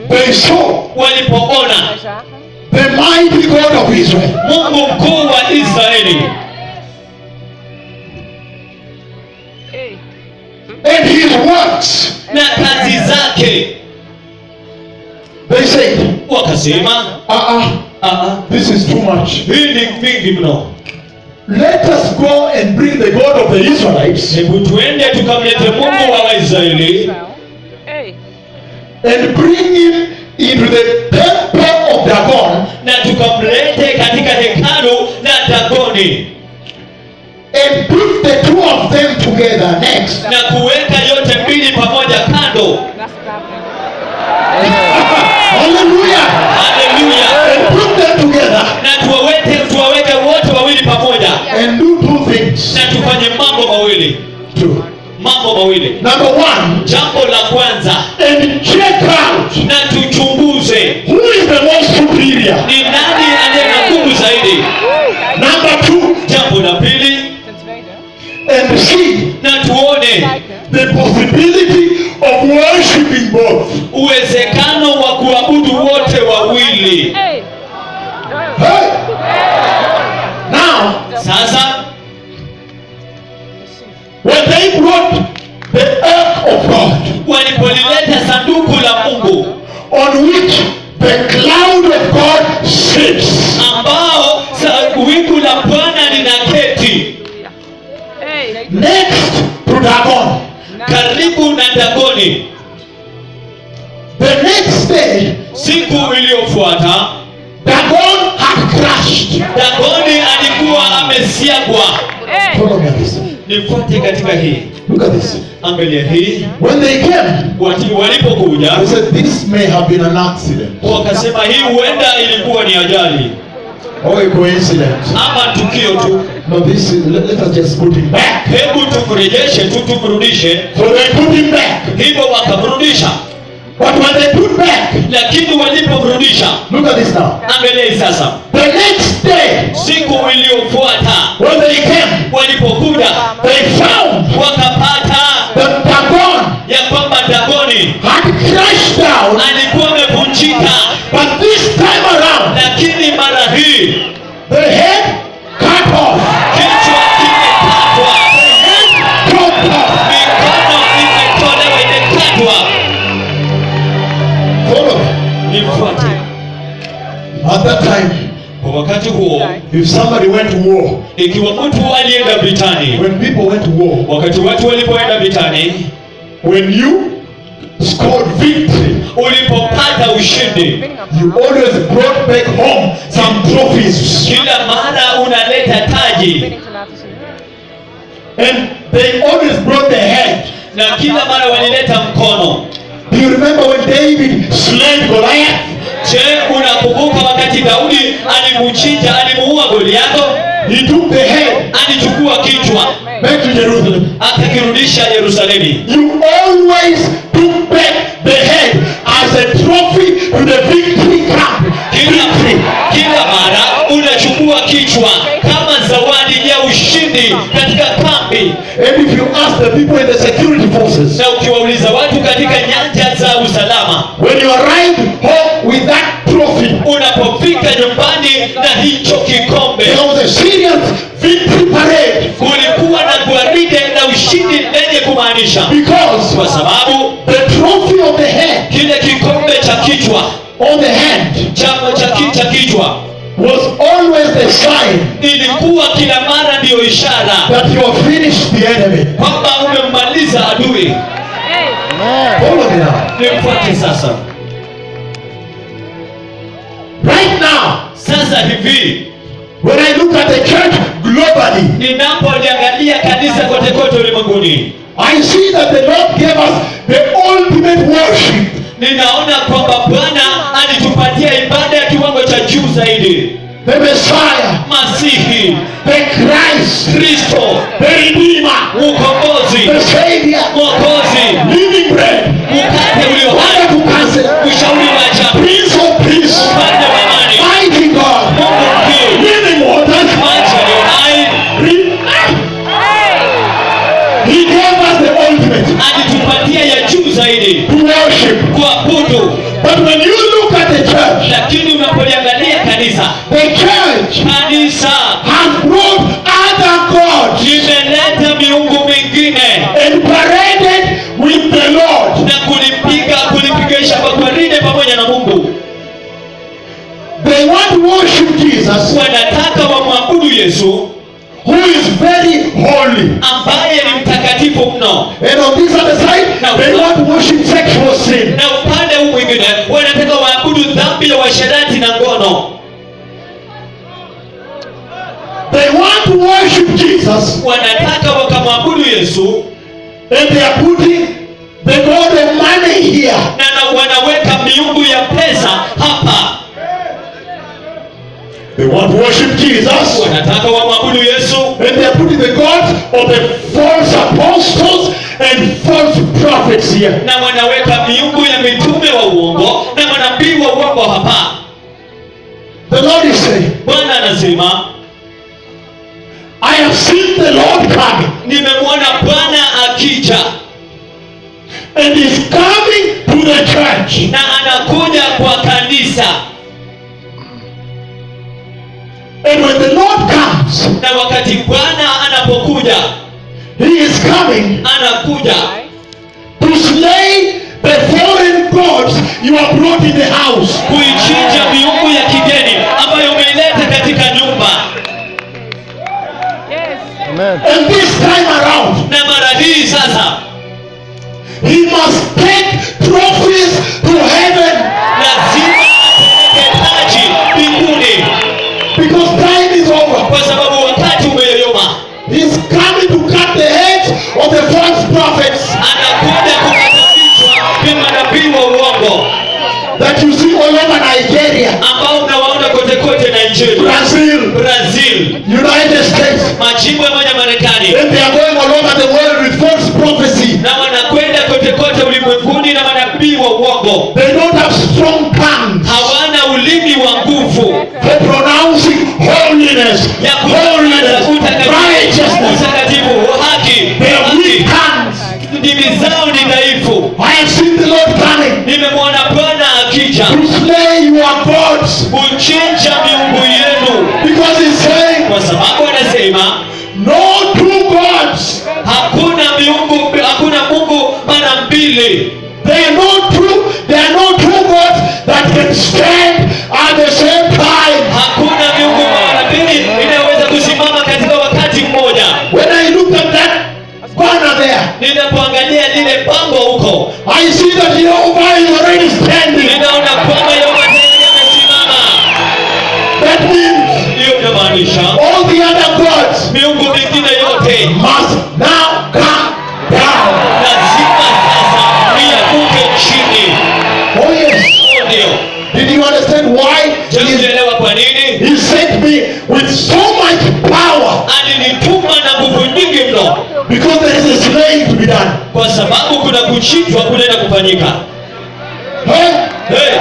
they saw walipoona the mighty God of Israel, Mungu mkuu wa Israeli, and his works, na kazi zake. they said, Wakasema, this is too much. hii ni mingi mno. Let us go and bring the God of the Israelites Hebu tuende tukamlete Mungu wa Waisraeli and bring him into the temple of Dagon, na tukamlete katika hekalu la Dagoni, and put the two of them together next. na kuweka yote mbili pamoja kando. Hallelujah. Haleluya. And put them together Na tuwaweke wote wawili pamoja, and do two things. na tufanye mambo mawili. Mambo mawili. Number one, Jambo la kwanza, and check out na tuchunguze who is the most superior. ni nani aliye na nguvu zaidi. Number two, Jambo la pili, and see na tuone the possibility of worshiping both. uwezekano wa kuabudu wote wawili. Hey. Now, Sasa when they brought the ark of God, walipolileta sanduku la Mungu on which the cloud of God sits, ambao wingu la Bwana linaketi next to Dagon, karibu na Dagoni, the next day, siku iliyofuata Dagon had crashed. Dagoni alikuwa amesiagwa. Follow me on this. Nifuate katika hii. Look at this. Angalia hii. When they came, Walipokuja they said this may have been an accident wakasema hii huenda ilikuwa ni ajali or a coincidence. ama tukio tu. No, this is, let us just put him back. Hebu tumrejeshe tu, tumrudishe. So they put him back. Hivyo wakamrudisha, But when they put back, lakini walipomrudisha, look at this now. angalia hii sasa. The next day, Siku iliyofuata when they came, walipokuja they found wakapata that Dagon ya kwamba Dagoni had crashed down. alikuwa amevunjika, But this time around, lakini mara hii the head cut off. kichwa kimekatwa, Chopped off. mikono imetolewa, imekatwa. Follow me. Nifuate. At that time, Kwa wakati huo, if somebody went to war, ikiwa mtu alienda vitani, when people went to war, wakati watu walipoenda vitani, when you scored victory, ulipopata ushindi, you always brought back home some trophies. kila mara unaleta taji, And they always brought the head. na kila mara walileta mkono. Do you remember when David slayed Goliath? Je, unakumbuka wakati Daudi alimuua Goliathi? He took the head Alichukua kichwa back to Jerusalem. akakirudisha Yerusalemu. You always took back the head as a trophy to the victory camp. Victory. Kila mara unachukua kichwa kama zawadi ya ushindi katika kambi. And if you ask the people in the security forces, Na ukiwauliza watu katika nyanja za usalama, when you arrive home with that trophy, unapofika nyumbani na hicho kikombe, there was a serious victory parade. kulikuwa na gwaride na ushindi lenye kumaanisha, Because kwa sababu the trophy of the head kile kikombe cha kichwa on the hand cha kichwa was always the sign ilikuwa kila mara ndiyo ishara that you have finished the enemy. kwamba umemmaliza adui. Follow me now. Nifuate sasa. Right now, Sasa hivi when I look at the church globally, ninapoliangalia kanisa kote kote ulimwenguni, I see that the Lord gave us the ultimate worship. ninaona kwamba Bwana alitupatia ibada ya kiwango cha juu zaidi. The Messiah, Masihi, the Christ, Kristo, the Redeemer, Mkombozi, the Savior, Mwokozi, living bread, mkate ulio hai, wonderful counselor, ushauri wa ajabu, Prince of Peace, mfalme wa amani, mighty God, Mungu mkuu, living waters. maji yaliyo hai. He gave us the ultimate Alitupatia ya juu zaidi to worship. kuabudu. But when you look at the church, Lakini unapoliangalia kanisa, the church kanisa has brought other gods limeleta miungu mingine and paraded with the Lord. na kulipigisha kwa gwaride pamoja na Mungu. They want to worship Jesus, Wanataka wamwabudu Yesu who is very holy. ambaye ni mtakatifu mno. And on this other side, they want to worship sexual sin. Na upande huu mwingine wanataka waabudu dhambi ya uasherati na ngono. They want to worship Jesus, Wanataka wakamwabudu Yesu and they are putting the god of money here. na wanaweka miungu ya pesa hapa. They want to worship Jesus, Wanataka wamwabudu Yesu and they are putting the gods of the false apostles and false prophets here. na wanaweka miungu ya mitume wa uongo na manabii wa uongo hapa. The Lord is saying, Bwana anasema, I have seen the Lord coming, nimemwona Bwana akija and He's coming to the church. na anakuja kwa kanisa. And when the Lord comes, Na wakati Bwana anapokuja, He is coming anakuja to slay the foreign gods you have brought in the house. kuichinja miungu ya kigeni ambayo umeileta katika nyumba. And this time around, Na mara hii sasa He must take trophies to heaven, lazima apeleke taji mbinguni, because time is over. kwa sababu wakati umeyoyoma. He's coming to cut the heads of the false prophets Anakuja kukata vichwa vya manabii wa uongo that you see all over Nigeria, ambao unawaona kote kote Nigeria, Brazil, United States, majimbo ya Marekani, and they are going all over the world with false prophecy. na wanakwenda kote kote ulimwenguni na manabii wa uongo. They don't have strong tongues Hawana ulimi wa nguvu for pronouncing holiness, ya kutangaza righteousness. utakatifu, haki. They are weak tongues. Ndimi zao ni dhaifu. I have seen the Lord coming Nimemwona Bwana akija to slay your gods, kuchinja miungu yenu, because He's saying, kwa sababu anasema no two gods. hakuna Mungu mara mbili. There are no two gods that can stand at the same time. Hakuna miungu mara mbili inayoweza kusimama katika wakati mmoja. When I look at that banner there, Ninapoangalia lile bango huko, I see that Jehovah is already standing. ninaona kwamba Yehova tayari amesimama. That means Hiyo inamaanisha all the other gods miungu mingine yote must now come down. lazima sasa ianguke chini. Oh yes. Ndio. Did you understand why Je, unaelewa kwa nini? He sent me with so much power? Alinituma na nguvu nyingi mno, Because there is a slaying to be done. kwa sababu kuna kuchinjwa kunaenda kufanyika. Hey, Hey,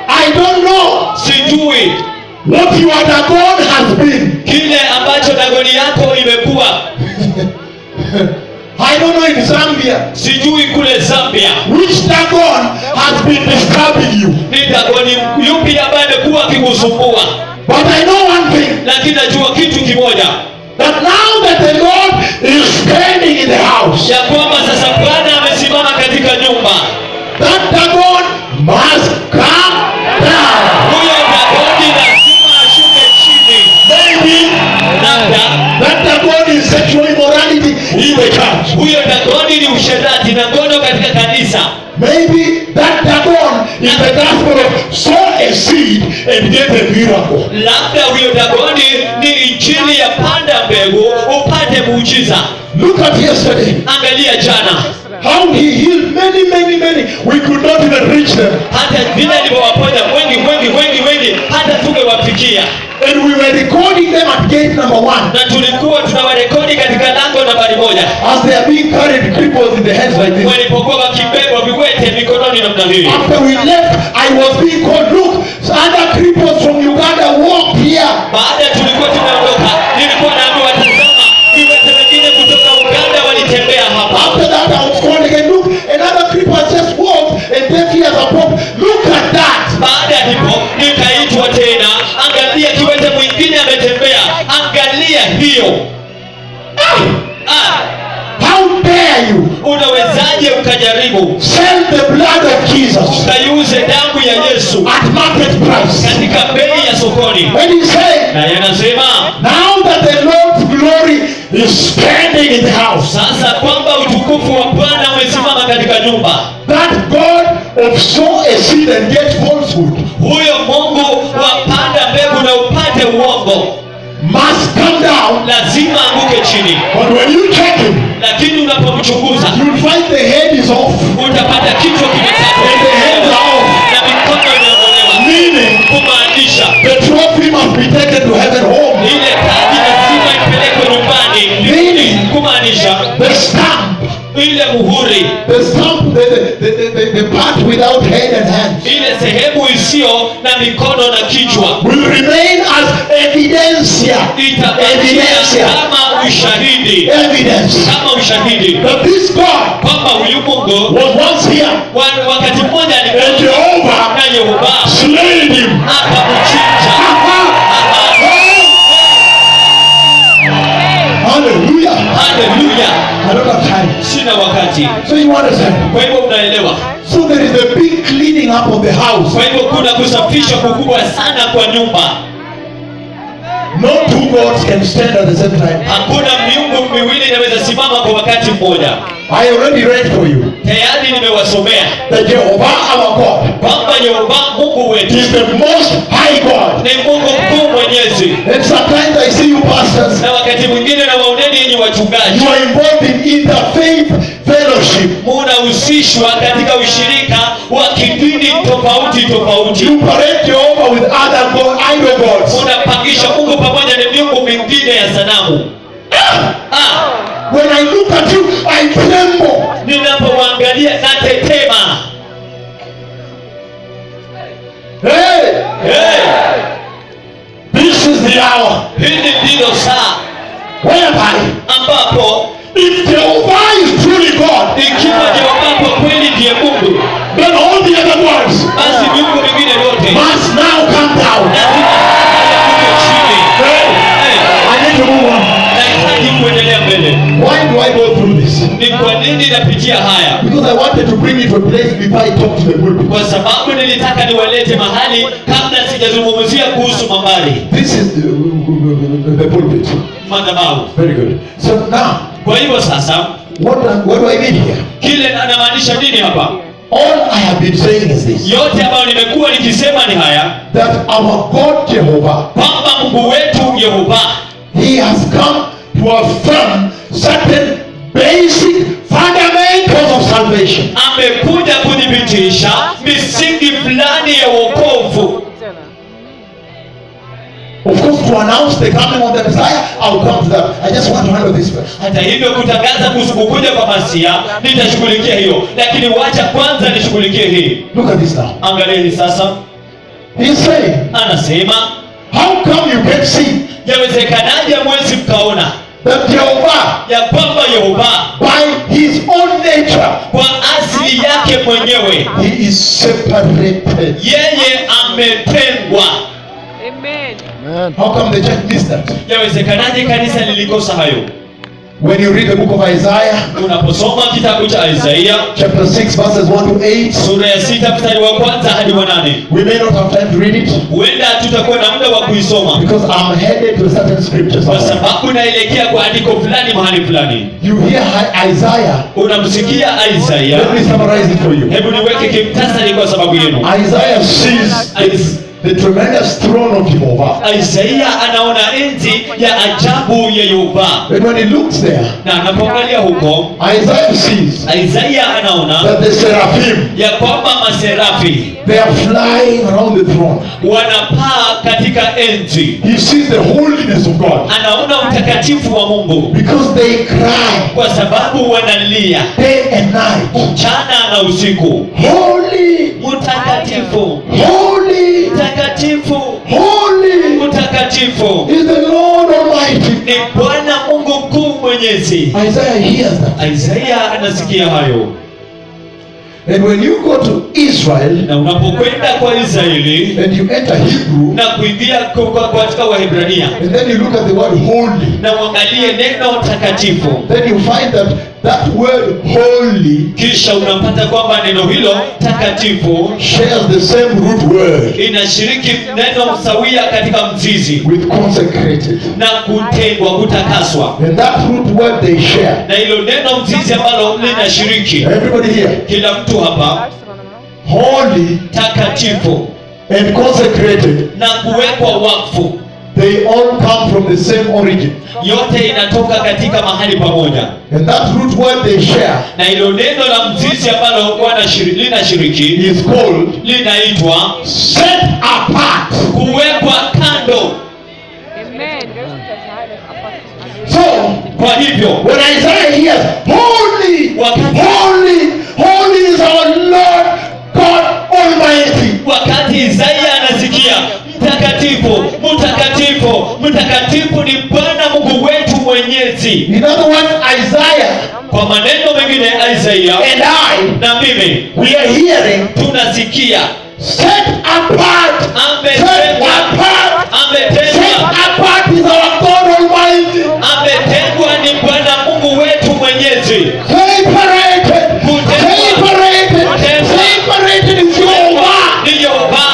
I don't know sijui what your Dagon has been. kile ambacho dagoni yako imekuwa. I don't know in Zambia Sijui kule Zambia which Dagon has been disturbing you. ni dagoni yupi ambaye amekuwa akikusumbua, But I know one thing, lakini najua kitu kimoja, that now that the Lord is standing in the house, ya kwamba sasa Bwana amesimama katika nyumba. that Dagon must come down. Huyo dagoni lazima ashuke chini. Maybe Labda that Dagon is sexual immorality in the church. huyo dagoni ni usherati na ngono katika kanisa. Maybe that Dagon is the gospel of sow a seed and get a miracle. Labda huyo dagoni ni injili ya panda mbegu upate muujiza. Look at yesterday, Angalia jana, how he healed many. We could not even reach them. hata vile alivyowaponya wengi, hata tungewafikia. And we were recording them at gate number 1 Na tulikuwa tunawarekodi katika lango nambari 1 as they are being carried cripples in the hands like this. walipokuwa wakibebwa viwete mikononi namna hii. After we left, I was being called, look, other cripples from Uganda walked here. Baada tulikuwa tunaondoka, nilikuwa naambiwa tazama, viwete wengine kutoka Uganda walitembea hapa. After that, I was called again, look, another cripple has just walked sell the blood of Jesus ukaiuze damu ya Yesu at market price. katika bei ya sokoni. And he said, Na yanasema now that the Lord's glory is standing in the house, sasa kwamba utukufu wa Bwana umesimama katika nyumba, that God of sow a seed and get falsehood huyo Mungu wa panda mbegu na upate uongo must come down. lazima anguke chini. But when you check him, Lakini unapomchunguza you'll find the head is off utapata kichwa kimekatwa and the hands are off. na mikono imeondolewa, Meaning, kumaanisha the trophy must be taken to heaven home. ile taji lazima ipelekwe nyumbani. Meaning, Kumaanisha the stamp, ile muhuri, the part without head and hands, ile sehemu isiyo na mikono na kichwa will remain as evidencia. itabakia kama ushahidi, Evidence kama ushahidi that this God kwamba huyu Mungu was once here wakati mmoja and alikuwa Jehovah na Yehova slayed him. akamchinja. Hallelujah. Haleluya! I don't have time. Sina wakati. So you understand? Kwa hivyo unaelewa, So there is a big cleaning up of the house. kwa hivyo kuna kusafisha kukubwa sana kwa nyumba. No two gods can stand at the same time. Hakuna miungu miwili inaweza simama kwa wakati mmoja. I already read for you Tayari nimewasomea that Jehovah our God kwamba Yehova Mungu wetu is the most high God. ni Mungu mkuu mwenyezi. And sometimes I see you pastors, Na wakati mwingine na waoneni yenye wachungaji, you are involved in interfaith fellowship. munahusishwa katika ushirika wa kidini tofauti tofauti. You parade Jehovah with other idol gods. Munapangisha Mungu pamoja na miungu mingine ya sanamu. When I look at you, I tremble. Ninapowaangalia natetema. Hey, this is the hour Hili ndilo saa whereby ambapo if Jehovah is truly God, ikiwa Yehova kwa kweli ndiye Mungu, then all the other gods basi miungu mingine yote must now come down. lazima yaanguke chini. I need to move on. Nahitaji kuendelea mbele. Why do I go through this? Ni kwa nini napitia haya? Because I wanted to bring you to a place before I talk to the pulpit. Kwa sababu nilitaka niwalete mahali kabla sijazungumzia kuhusu mambari This is the pulpit. madhabahu. Very good. So now, Kwa hivyo sasa, what do I mean here? kile anamaanisha nini hapa? All I have been saying is this: Yote ambayo nimekuwa nikisema ni haya, that our God Jehovah, kwamba Mungu wetu Yehova He has come to affirm certain basic fundamentals of salvation. amekuja kudhibitisha misingi fulani ya wokovu. Of course, to announce the coming of the Messiah, I'll come to that. I just want to handle this first. Hata hivyo kutangaza kuhusu kuja kwa Masia nitashughulikia hiyo, lakini wacha kwanza nishughulikie hii. Look at this now. Angalieni sasa, He's saying, anasema how come you can see yawezekanaje mwezi mkaona that Jehovah, ya kwamba Yehova by His own nature, kwa asili yake mwenyewe He is separated? yeye ametengwa. Amen. How come the church missed that? Yawezekanaje kanisa lilikosa hayo? When you read the book of Isaiah, Unaposoma kitabu cha Isaia chapter 6, verses 1 to 8, sura ya 6 mstari wa kwanza hadi wa 8, we may not have time to read it huenda tutakuwa na muda wa kuisoma because I'm headed to certain scriptures. kwa sababu naelekea kwa andiko fulani mahali fulani. You hear Isaiah. Unamsikia Isaia. Let me summarize it for you. Hebu niweke kimtasari kwa sababu yenu. Isaiah sees the tremendous throne of Jehovah. Isaia anaona enzi ya ajabu ya Yehova, And when he looks there, na anapoangalia huko Isaiah sees Isaia anaona that the seraphim, ya kwamba maserafi they are flying around the throne. wanapaa katika enzi. He sees the holiness of God Anaona utakatifu wa Mungu because they cry kwa sababu wanalia day and night, mchana na usiku, holy, mtakatifu, holy, mtakatifu, holy mtakatifu is the Lord Almighty. ni Bwana Mungu mkuu mwenyezi. Isaiah hears that. Isaia anasikia hayo. And when you go to Israel Na unapokwenda kwa Israeli and you enter Hebrew, na kuingia katika Wahebrania and then you look at the word holy, na uangalie neno takatifu, then you find that that word holy kisha unapata kwamba neno hilo takatifu shares the same root word inashiriki neno msawia katika mzizi with consecrated. na kutengwa, kutakaswa. And that root word they share. Na hilo neno mzizi ambalo linashiriki, Everybody here. kila mtu hapa, Holy takatifu and consecrated. na kuwekwa wakfu, They all come from the same origin. yote inatoka katika mahali pamoja. And that root word they share Na hilo neno la mzizi ambalo linashiriki is called linaitwa set apart. kuwekwa kando. Amen. So, Kwa hivyo when Isaiah hears, holy, holy, holy is our Lord God Almighty. wakati Isaia anasikia mtakatifu, mtakatifu, mtakatifu ni Bwana Mungu wetu mwenyezi. In other words, Isaiah Kwa maneno mengine, Isaia and I, na mimi we are hearing tunasikia set apart. Set ametengwa, apart. Set ametengwa, apart is our God Almighty. ametengwa ni Bwana Mungu wetu mwenyezi. Separated. Separated. Separated is Jehovah. Ni Yehova.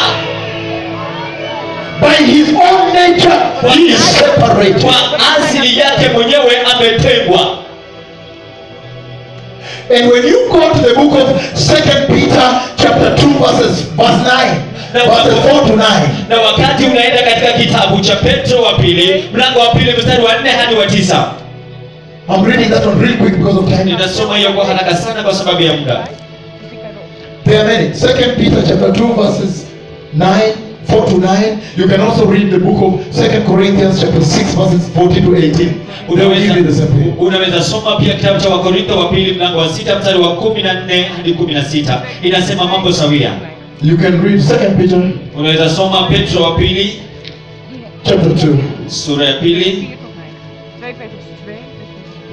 By his own nature, he is separated. Kwa asili yake mwenyewe ametengwa. And when you go to the book of 2 Peter chapter 2 verse 9, verses 4 to 9. Na wakati unaenda katika kitabu cha Petro wa pili, mlango wa pili mstari wa 4 hadi wa 9. I'm reading that one really quick because of time. Ninasoma hiyo kwa haraka sana kwa sababu ya muda. There are many. 2 Peter chapter 2 verses 4 to 9. You can also read the book of 2 Corinthians chapter 6 verses 14 to 18. They will give you the same thing. Unaweza soma pia kitabu cha Wakorintho wa pili mlango wa 6 mstari wa 14 hadi 16. Inasema mambo sawia. You can read 2 Peter Unaweza soma Petro wa pili chapter 2 sura ya pili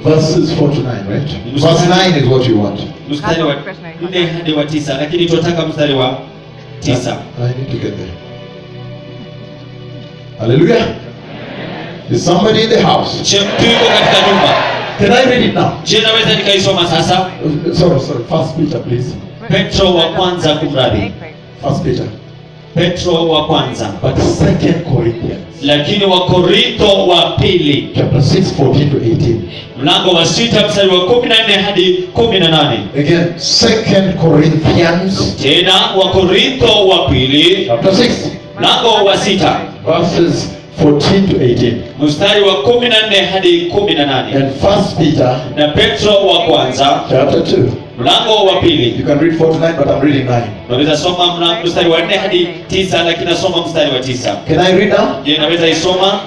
verses 4 to 9, right? Verse 9 is what you want. mstari wa 4 hadi wa 9, lakini tunataka mstari wa 9. I need to get there. Hallelujah. Is somebody in the house? Je, mtu yuko katika nyumba? Can I read it now? Je, naweza nikaisoma sasa? Sorry. First Peter, please. Petro wa kwanza, kumradhi. First Peter. Petro wa kwanza. But 2 Corinthians Lakini Wakorintho wa pili chapter 6, 14 to 18. mlango wa 6 mstari wa 14 hadi 18. Again, 2 Corinthians Tena Wakorintho wa pili chapter 6, mlango wa 6 verses 14 to 18. mstari wa 14 hadi 18. And First Peter Na Petro wa kwanza chapter 2. mlango wa pili. You can read 4 to 9, but I'm reading 9. Naweza soma mstari wa 4 hadi 9, lakini nasoma mstari wa 9. Can I read now? Je, naweza isoma?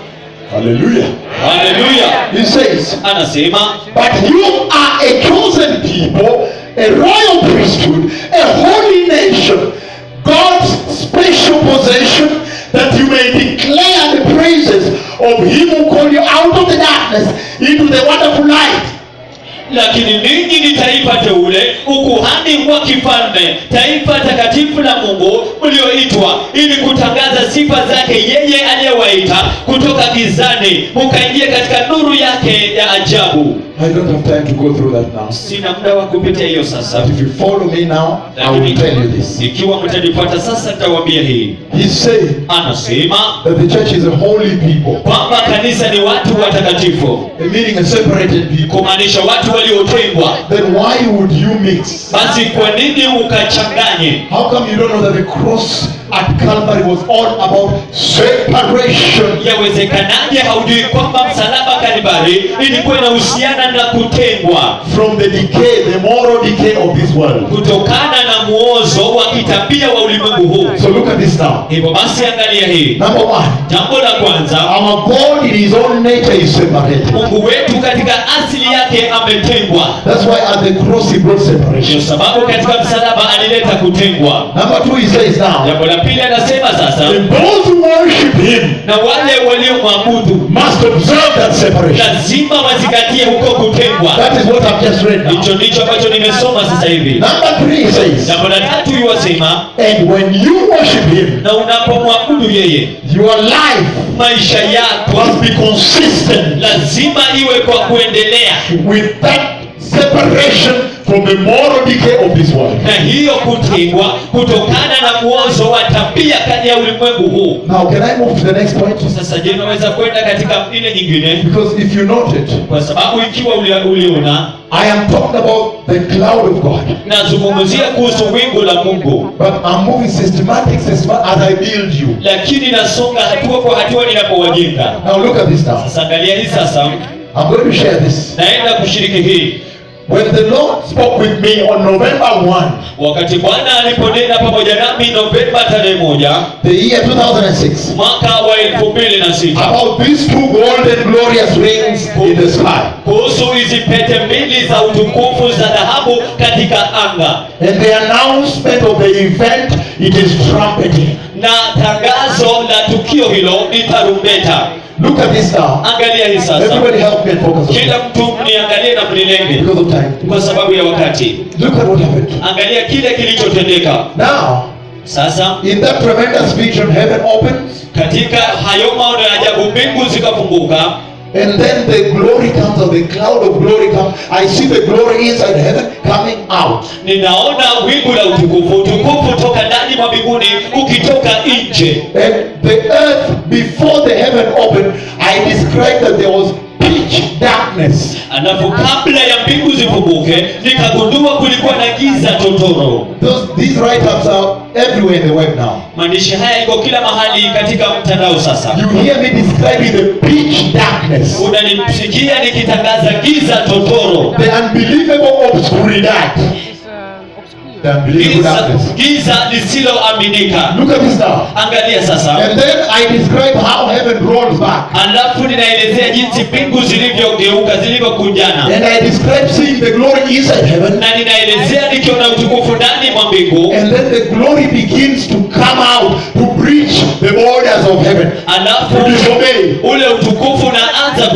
Hallelujah. Haleluya. He says, Anasema, but you are a chosen people, a royal priesthood, a holy nation, God's special possession, that you may declare the praises of him who called you out of the darkness into the wonderful light. lakini ninyi ni taifa teule, ukuhani wa kifalme, taifa takatifu la Mungu, mlioitwa ili kutangaza sifa zake yeye aliyewaita kutoka gizani mukaingia katika nuru yake ya ajabu. I don't have time to go through that now. Sina muda wa kupitia hiyo sasa. But if you follow me now, I will tell you this. Ikiwa mtanifuata sasa nitawaambia hii. He's saying Anasema that the church is a holy people, kwamba kanisa ni watu watakatifu, meaning a separated people. kumaanisha watu waliotengwa. Then why would you mix? Basi kwa nini ukachanganye? How come you don't know that the cross at Calvary was all about separation? Yawezekanaje haujui kwamba msalaba Kalvari ilikuwa inahusiana na kutengwa From the decay, the moral decay of this world. kutokana na muozo wa kitabia wa ulimwengu huu? So look at this now. Hivyo basi angalia hii. Number one, Jambo la kwanza, our God in his own nature is separated. Mungu wetu katika asili yake ametengwa. That's why at the cross he brought Ndio separation. sababu katika msalaba alileta kutengwa. Number two, he says now, Jambo la pili anasema sasa, and those who worship him na wale waliomwabudu must observe that separation. lazima wazingatie huko kutengwa. That is what I've just read now. Hicho ndicho ambacho nimesoma sasa hivi. Number three, he says, Jambo la tatu yuwasema, and when you worship him, na unapomwabudu yeye, your life maisha yako must be consistent lazima iwe kwa kuendelea with that separation from the moral decay of this world. Na hiyo kutengwa kutokana na muozo wa tabia kati ya ulimwengu huu. Now can I move to the next point? Sasa je, naweza kwenda katika ile nyingine? Because if you note it, Kwa sababu ikiwa uliona, I am talking about the cloud of God. nazungumzia kuhusu wingu la Mungu. But I'm moving systematic as I build you. Lakini nasonga hatua kwa hatua ninapowajenga. Now look at this now. Sasa angalia hii sasa. I'm going to share this. Naenda kushiriki hii. When the Lord spoke with me on November 1, Wakati Bwana aliponena pamoja nami Novemba tarehe 1, the year 2006, mwaka wa 2006, about these two golden glorious rings in the sky. kuhusu hizi pete mbili za utukufu za dhahabu katika anga. And the announcement of the event, it is trumpeting. Na tangazo la tukio hilo ni tarumbeta. Look at this now. Angalia hii sasa. Everybody help me and focus on Kila it. mtu mniangalie na mnilenge Because of time. kwa sababu ya wakati. Look at what happened. Angalia kile kilichotendeka. Now, Sasa in that tremendous vision, heaven opens. katika hayo maono ya ajabu mbingu zikafunguka. And then the glory comes, or the cloud of glory comes. I see the glory inside heaven coming out. Ninaona wingu la utukufu, utukufu toka ndani mwa mbinguni ukitoka nje. And the earth, before the heaven opened, I described that there was pitch darkness. Alafu kabla ya mbingu zifunguke, nikagundua kulikuwa na giza totoro. These write-ups are everywhere in the web now. Maandishi haya iko kila mahali katika mtandao sasa. You hear me describing the pitch darkness. Unanisikia nikitangaza giza totoro. The unbelievable obscuridad. The unbelievable darkness. Giza lisiloaminika. Look at this now. Angalia sasa. And then I describe how heaven rolls back. Alafu ninaelezea jinsi mbingu zilivyogeuka, zilivyokunjana. And I describe seeing the glory inside heaven. Na ninaelezea nikiona utukufu ndani mwa mbingu. And then the glory begins to come out to breach the borders of heaven. Alafu To disobey. ule utukufu unaanza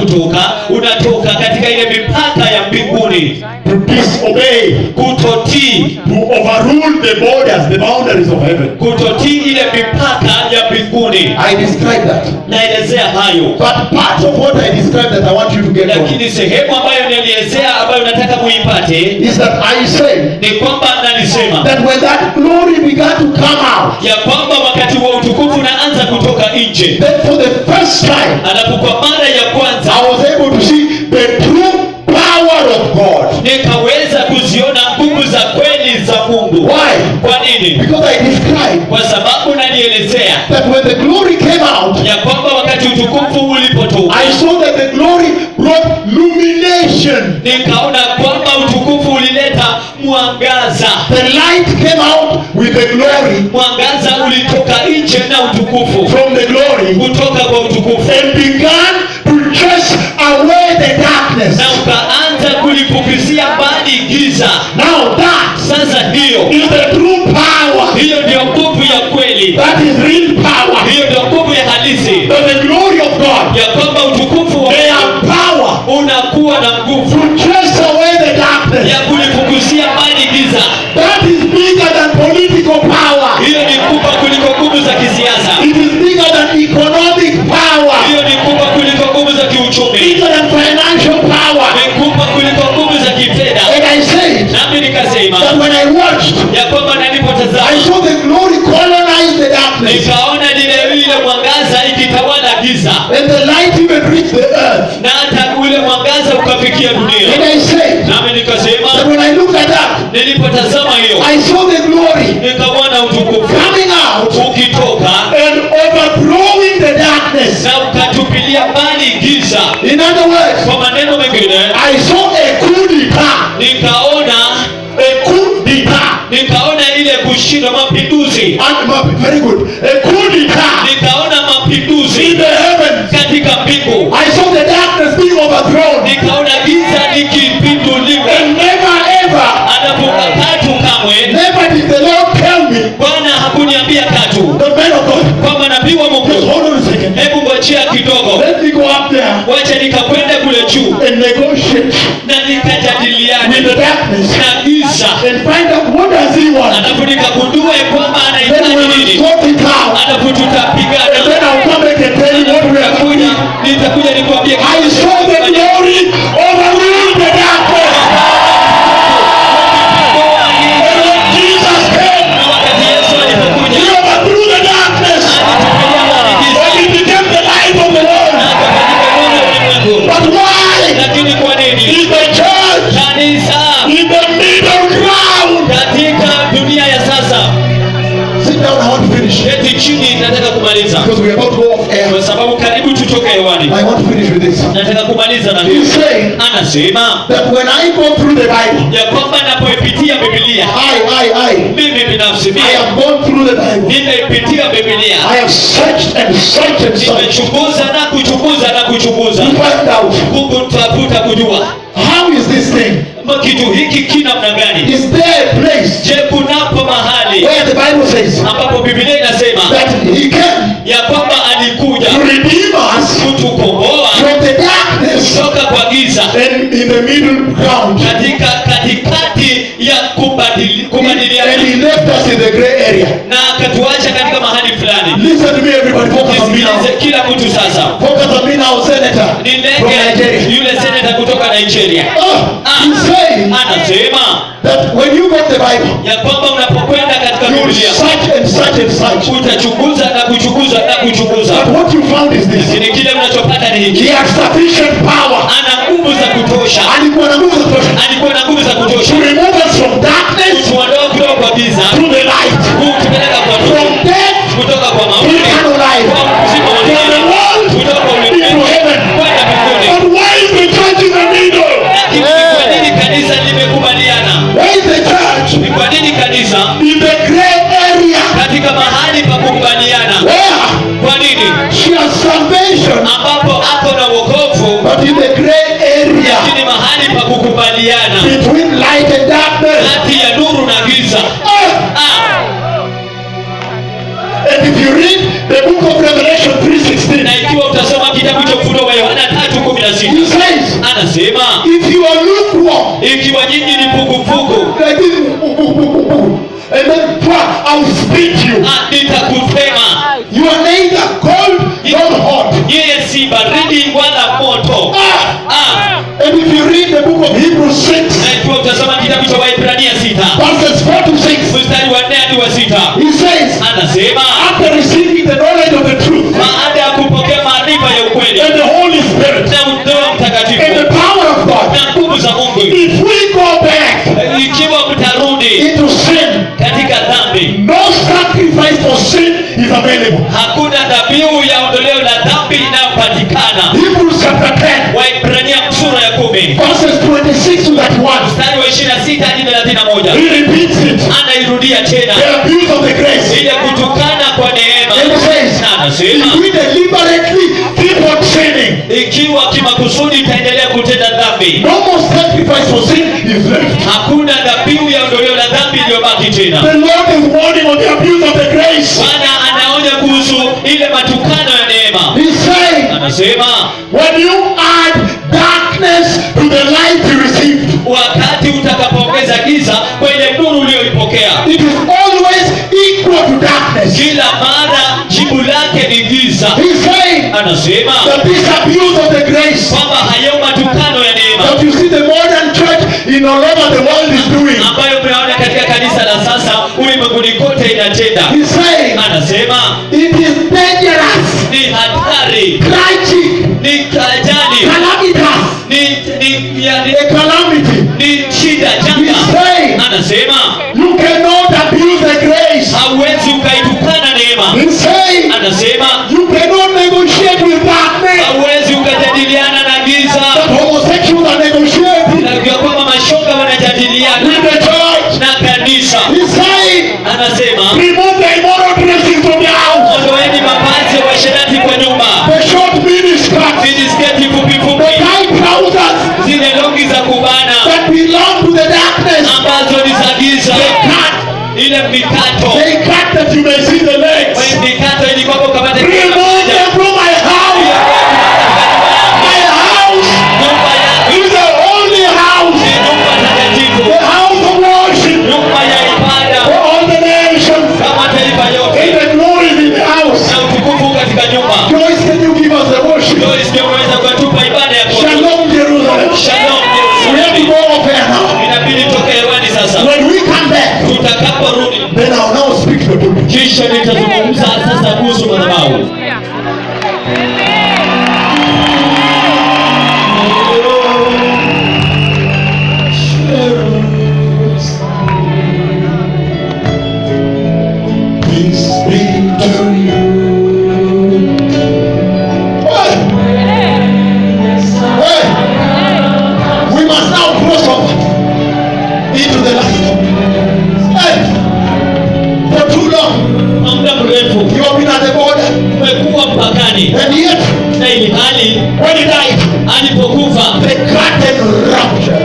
unatoka katika ile mipaka ya mbinguni. To disobey. Kutotii. To overrule the borders, the boundaries of heaven. Kutotii ile mipaka ya mbinguni. I describe that. Naelezea hayo. But part of what I described that I want you to get from Lakini sehemu ambayo nilielezea ambayo nataka muipate is that I say ni kwamba nalisema that when that glory began to come out, ya kwamba wakati wa utukufu unaanza kutoka nje. then for the first time Alafu kwa mara ya kwanza I was able to see the true power of God. nikaweza kuziona nguvu za kweli za Mungu. Why? Kwa nini? Because I described Kwa sababu nalielezea that when the glory came out, ya kwamba wakati utukufu ulipotoka, I saw that the glory brought illumination. nikaona kwamba utukufu ulileta mwangaza. The light came out with the glory, Mwangaza ulitoka nje na utukufu, from the glory, kutoka kwa utukufu, and began to chase away the darkness. na ukaanza kulifukizia mbali giza. Now that Sasa hiyo is the true power. hiyo ndio nguvu ya kweli, That is real power. hiyo ndio nguvu ya halisi, That the glory of God, ya kwamba utukufu wa they have power unakuwa na nguvu to chase away the darkness. ya kulifukuzia mbali giza. That is bigger than political power. Hiyo ni kubwa kuliko nguvu za kisiasa. It is bigger than economic power. Hiyo ni kubwa kuliko nguvu za kiuchumi. Bigger than financial power. Ni kubwa kuliko nguvu za kifedha. And I said Nami nikasema that when I watched, ya kwamba I nilipotazama saw the glory colonize the darkness. nikaona ile mwangaza ikitawala giza, And the light even reached the earth. na hata ule mwangaza ukafikia And dunia. I said Nami nikasema that when I looked at that, nilipotazama hiyo I saw the glory nikaona utukufu coming out ukitoka and overthrowing the darkness. na ukatupilia mbali giza. In other words, Kwa maneno mengine, I saw a coup d'etat. nikaona ile kushinda mapinduzi. Very good. A coup d'etat Nikaona in mapinduzi the heavens. katika mbingu. I saw the darkness being overthrown. Nikaona giza likipinduliwa. And never ever, Anapoka katu kamwe, never did the Lord tell me, Bwana hakuniambia katu the man of God, kwamba nabii wa just Mungu, hold on a second. hebu ngojea kidogo, Let me go up there wacha nikakwenda kule juu and negotiate na nikajadiliana with the darkness na giza, and find out what does he want. alafu nikagundua ya kwamba Then anahitaji we will nini, sort it out. alafu And tutapigana. then I'll come back and tell you what we are doing. Nitakuja nikwambie I saw the glory overrule the darkness. sit down, I want to finish. Keti chini, nataka kumaliza. Because we are about to go off air. Kwa sababu karibu tutoke hewani. I want to finish with this. Nataka kumaliza na He's saying anasema that when I go through the Bible, ya kwamba napoipitia Biblia, mimi binafsi I have gone through the Bible. nimeipitia Biblia. I have searched and searched and searched. Nimechunguza na kuchunguza na kuchunguza. To find out. Kutafuta kujua. How is this thing? Kitu hiki kina namna gani? Is there a place? Je, kunapo mahali Where the Bible says ambapo Biblia inasema that he came ya kwamba alikuja to redeem us kutukomboa from the darkness kutoka kwa giza and in the middle ground. katikati ya kubadiliana, And he left us in the gray area. na akatuacha katika mahali fulani. Listen to me, everybody. Focus on me now. Nisikilize kila mtu sasa. Focus on me now, Senator Ni from Nigeria. yule seneta kutoka Nigeria. He's saying Anasema that when you got the Bible, ya kwamba unapokwenda katika you Biblia search and search and search. utachunguza na kuchunguza na kuchunguza, But what you found is this. lakini kile unachopata ni hiki: He has sufficient power. ana nguvu za kutosha, Alikuwa na nguvu za kutosha alikuwa na nguvu za kutosha to remove us from darkness kutuondoa kutoka kwa giza, to the light, kutupeleka kwa from nuru, death kutoka kwa to mauti, eternal life, kwa uzima wa from the milele, world kutoka kwa into ulimwengu heaven. kwenda mbinguni. But why is the church in the middle? Lakini ni kwa nini kanisa limekubaliana? Why is the church Ni kwa nini kanisa in the gray area? katika mahali pa kukubaliana? Where Kwa nini? she has salvation, Ambapo ako na wokovu, but in the gray area lakini mahali pa kukubaliana between light and darkness. kati ya nuru na giza. And if you read the book of Revelation 3:16, Na ikiwa utasoma kitabu cha Ufunuo wa Yohana he 3:16, says, anasema if you are lukewarm, ikiwa nyinyi ni vuguvugu, like this, and then I'll spit you. nitakutema. You are neither cold nor hot. Yeye si baridi wala moto. And if you read the book of Hebrews 6, Na ikiwa utasoma kitabu cha Waebrania 6 verses 4 to 6, mstari wa 4 hadi wa 6, he says, anasema after receiving the knowledge of the truth baada ya kupokea maarifa ya ukweli and the Holy Spirit na Roho Mtakatifu and the power of God, na nguvu za Mungu, if we go back ikiwa mtarudi into sin, katika dhambi, no sacrifice for sin is available. hakuna dhabihu ya ondoleo la dhambi inayopatikana. Hebrews chapter 10, Waebrania sura ya 10 verses 26 to 31. mstari wa 26 hadi 31, He repeats it. anairudia tena The abuse of the grace. ile kutukana kwa neema. And he says, Na if anasema we deliberately keep on sinning, ikiwa kimakusudi itaendelea kutenda dhambi, no more sacrifice for sin is left. hakuna dhabihu ya ondoleo la dhambi iliyobaki tena. The Lord is warning on the abuse of the grace. Bwana anaonya kuhusu ile matukano ya neema. He's saying, Anasema when you add darkness to the light you received, wakati utakapoongeza giza kwenye nuru uliyoipokea, it is always equal to darkness. kila mara jibu lake ni giza. He's saying Anasema that this abuse of the grace kwamba hayo matukano ya neema that you see the modern church in all over the world is doing, ambayo mnaona katika kanisa la sasa ulimwenguni kote inatenda. he's saying Anasema it is dangerous, ni hatari, tragic, ni ajali, calamitous, ni a calamity. ni shida, He's janga. saying Anasema you cannot abuse the grace. hauwezi ukaitukana neema. He's saying Anasema you cannot negotiate with darkness. hauwezi ukajadiliana na giza, That homosexuals are negotiating na kwamba mashoga with wanajadiliana the church. na kanisa. He's saying Anasema remove the immoral dressing from the house. ondoeni mavazi ya uasherati kwa nyumba, The short miniskirts, vijisketi fupi the fupi, tight trousers zile longi za kubana that belong to the darkness. ambazo ni za giza, They cut, ile mikato, they cut that you may see the legs. mikato ili kwamba ukapate Remove them from my house. My house nyumba yako is the only house, ni nyumba takatifu, the house of worship nyumba ya ibada for all the nations. kama taifa And yote, the glory is in the house. na utukufu katika nyumba. Joyce, can you give us the worship? Joyce, ndio unaweza kutupa ibada ya kuabudu. Shalom, Jerusalem. Shalom, We have to Yerusalemu. go off air now. Inabidi toke hewani sasa. When we come back, Tutakaporudi then I'll now speak to the people. kisha nitazungumza sasa kuhusu madhabahu. Be too long. Kwa muda mrefu You have been at the border. umekuwa mpakani, And yet, na ili hali when he died, alipokufa the curtain ruptured.